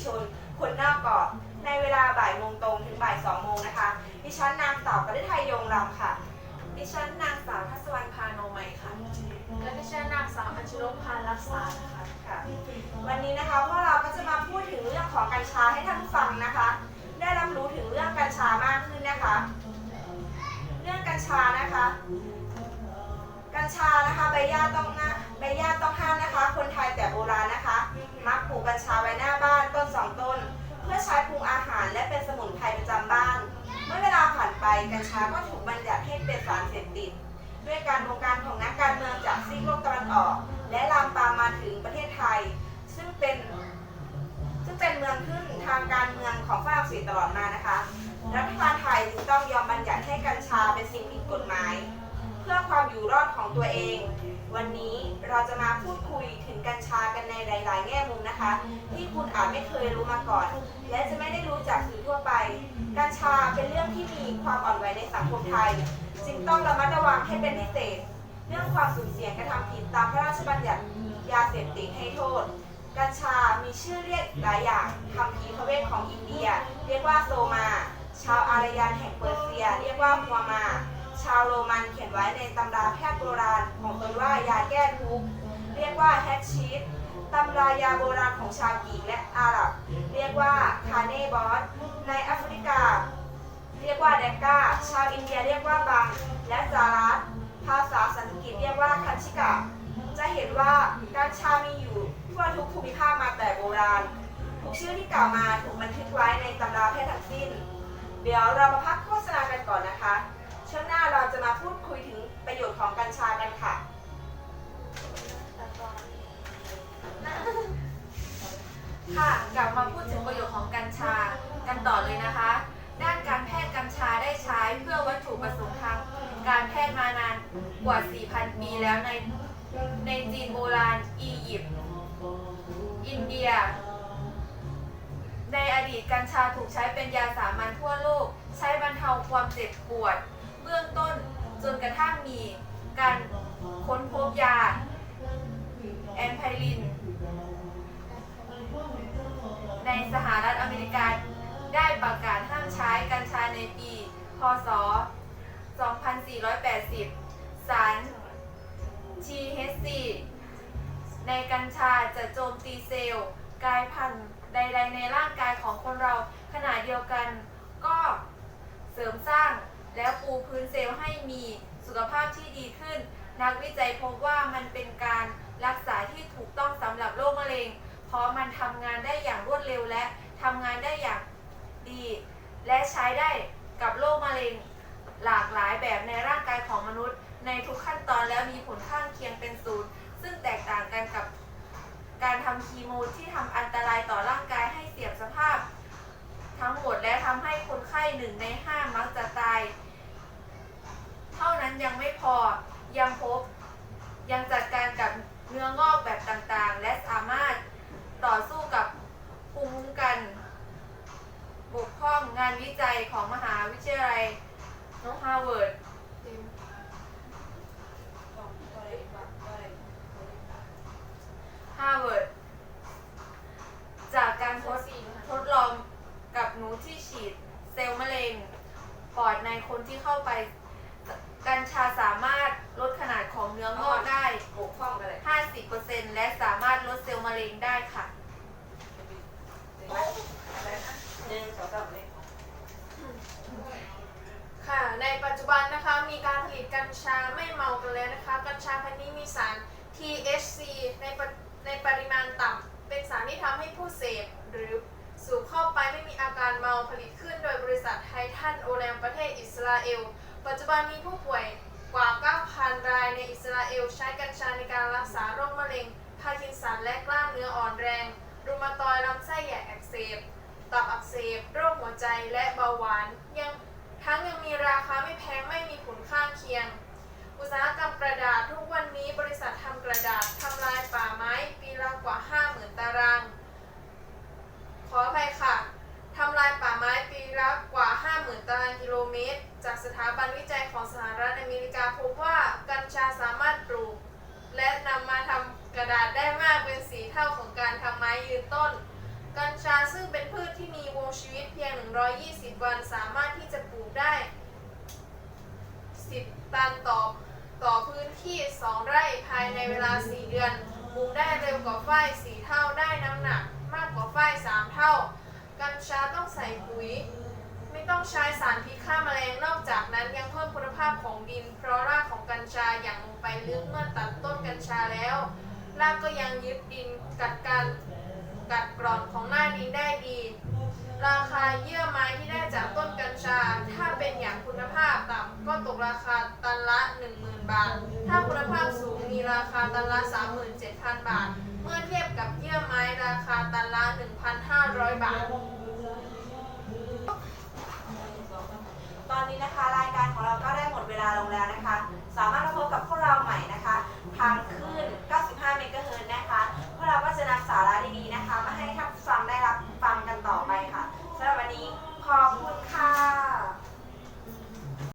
ชนคนนอกเกาะในเวลาบ่ายโมงตรงถึงบ่าย2 โมงนะคะดิฉันนางสาวกฤทัยยงรำค่ะดิฉันนางสาวทัศวรรณพาโนมัยค่ะและดิฉันนางสาวอัญชนกพารักษาค่ะวันนี้นะคะพวกเราก็จะมาพูดถึงเรื่องของกัญชาให้ท่านผู้ฟังนะคะได้รับรู้ถึงเรื่องกัญชามากขึ้นนะคะเรื่องกัญชานะคะใบหญ้าต้องห้ามนะคะคนไทยแต่โบราณนะคะมักปลูกกัญชาไว้หน้าบ้านต้น2 ต้นเพื่อใช้ปรุงอาหารและเป็นสมุนไพรประจำบ้านเมื่อเวลาผ่านไปกัญชาก็ถูกบัญญัติให้เป็นสารเสพติดด้วยการบงการของนักการเมืองจากซีกโลกตะวันออกและลามปามมาถึงประเทศไทยซึ่งเป็นเมืองขึ้นทางการเมืองของฝรั่งเศสตลอดมานะคะรัฐบาลไทยจึงต้องยอมบัญญัติให้กัญชาเป็นสิ่งผิดกฎหมายเพื่อความอยู่รอดของตัวเองวันนี้เราจะมาพูดคุยถึงกัญชากันในหลายๆแง่มุมนะคะที่คุณอาจไม่เคยรู้มาก่อนและจะไม่ได้รู้จากสื่อทั่วไปกัญชาเป็นเรื่องที่มีความอ่อนไหวในสังคมไทยจึงต้องระมัดระวังให้เป็นพิเศษเรื่องความสุ่มเสี่ยงกระทำผิดตามพระราชบัญญัติยาเสพติดให้โทษกัญชามีชื่อเรียกหลายอย่างคัมภีร์พระเวทของอินเดียเรียกว่าโซมาชาวอารยันแห่งเปอร์เซียเรียกว่าฮัวมาชาวโรมันเขียนไว้ในตำราแพทย์โบราณของตนว่ายาแก้ทุกข์เรียกว่าแฮชชีสตำรายาโบราณของชาวกรีกและอาหรับเรียกว่าคาเนบอสในแอฟริกาเรียกว่าแดกกาชาวอินเดียเรียกว่าบังและจารัสภาษาสันสกฤตเรียกว่าคันชิกะจะเห็นว่ากัญชามีอยู่ทั่วทุกภูมิภาคมาแต่โบราณทุกชื่อที่กล่าวมาถูกบันทึกไว้ในตำราแพทย์ทั้งสิ้นเดี๋ยวเรามาพักโฆษณากันก่อนนะคะช่วงหน้าเราจะมาพูดคุยถึงประโยชน์ของกัญชากันค่ะค่ะกลับมาพูดถึงประโยชน์ของกัญชากันต่อเลยนะคะด้านการแพทย์กัญชาได้ใช้เพื่อวัตถุประสงค์ทางการแพทย์มานานกว่า 4,000 ปีแล้วในจีนโบราณอียิปต์อินเดียในอดีตกัญชาถูกใช้เป็นยาสามัญทั่วโลกใช้บรรเทาความเจ็บปวดเบื้องต้นจนกระทั่งมีการค้นพบยาแอมไพลินในสหรัฐอเมริกาได้ประกาศห้ามใช้กัญชาในปีพ.ศ. 2480 สาร THC ในกัญชาจะโจมตีเซลล์กลายพันธุ์ใดๆในร่างกายของคนเราขณะเดียวกันก็เสริมสร้างและปูพื้นเซลล์ให้มีสุขภาพที่ดีขึ้นนักวิจัยพบว่ามันเป็นการรักษาที่ถูกต้องสำหรับโรคมะเร็งเพราะมันทำงานได้อย่างรวดเร็วและทำงานได้อย่างดีและใช้ได้กับโรคมะเร็งหลากหลายแบบในร่างกายของมนุษย์ในทุกขั้นตอนแล้วมีผลข้างเคียงเป็นศูนย์ซึ่งแตกต่างกันกับการทำคีโมที่ทำอันตรายต่อร่างกายให้เสื่อมสภาพทั้งหมดและทำให้คนไข้1 ใน 5มักจะตายเท่านั้นยังไม่พอยังจัดการกับเนื้องอกแบบต่างๆและสามารถต่อสู้กับภูมิคุ้มกันบกพร่องงานวิจัยของมหาวิทยาลัยฮาร์วาร์ดจากการทดลองกับหนูที่ฉีดเซลล์มะเร็งปอดในคนที่เข้าไปกัญชาสามารถลดขนาดของเนื้องอกได้ 50% และสามารถลดเซลล์มะเร็งได้ค่ะค่ะในปัจจุบันนะคะมีการผลิตกัญชาไม่เมากันแล้วนะคะกัญชาพันธุ์นี้มีสาร THC ในปริมาณต่ำเป็นสารที่ทำให้ผู้เสพหรือสูบเข้าไปไม่มีอาการเมาผลิตขึ้นโดยบริษัทไททันโอแลมประเทศอิสราเอลปัจจุบันมีผู้ป่วยกว่า 9,000 รายในอิสราเอลใช้กัญชาในการรักษาโรคมะเร็งพาร์กินสันและกล้ามเนื้ออ่อนแรงรูมาตอยด์ลำไส้ใหญ่อักเสบตับอักเสบโรคหัวใจและเบาหวานยังมีราคาไม่แพงไม่มีผลข้างเคียงอุตสาหกรรมกระดาษทุกวันนี้บริษัททำกระดาษทำลายป่าไม้ปีละกว่า 50,000 ตารางขออภัยค่ะทำลายป่าไม้ปีละกว่า 50,000 ตารางกิโลเมตรจากสถาบันวิจัยของสหรัฐอเมริกาพบว่ากัญชาสามารถปลูกและนำมาทำกระดาษได้มากเป็น4 เท่าของการทำไม้ยืนต้น กัญชาซึ่งเป็นพืชที่มีวงชีวิตเพียง 120 วันสามารถที่จะปลูกได้ 10 ตันต่อพื้นที่ 2 ไร่ภายในเวลา 4 เดือนปลูกได้เร็วกว่าฝ้าย 4 เท่าได้น้ำหนักมากกว่าฝ้าย 3 เท่า กัญชาต้องใส่ปุ๋ย ไม่ต้องใช้สารพิษฆ่าแมลงนอกจากนั้นยังเพิ่มคุณภาพของดิน เพราะรากของกัญชาอย่างลงไปลึกเมื่อตัดต้นกัญชาแล้วรากก็ยังยึดดินกัดกร่อนของหน้าดินได้ดี ราคาเยื่อไม้ที่ได้จากต้นกัญชา ถ้าเป็นอย่างคุณภาพต่ำก็ตกราคาตันละ 10,000 บาท ถ้าคุณภาพสูงมีราคาตันละ 37,000 บาท เมื่อเทียบกับเยื่อไม้ราคาตันละ 1,500 บาท ตอนนี้นะคะรายการของเราก็ได้หมดเวลาลงแล้วนะคะ สามารถมาพบกับพวกเราใหม่นะคะ ทางคลื่น 95 เมกะเฮิรตซ์นะคะ พวกเราก็จะนำสาระดีๆนะคะ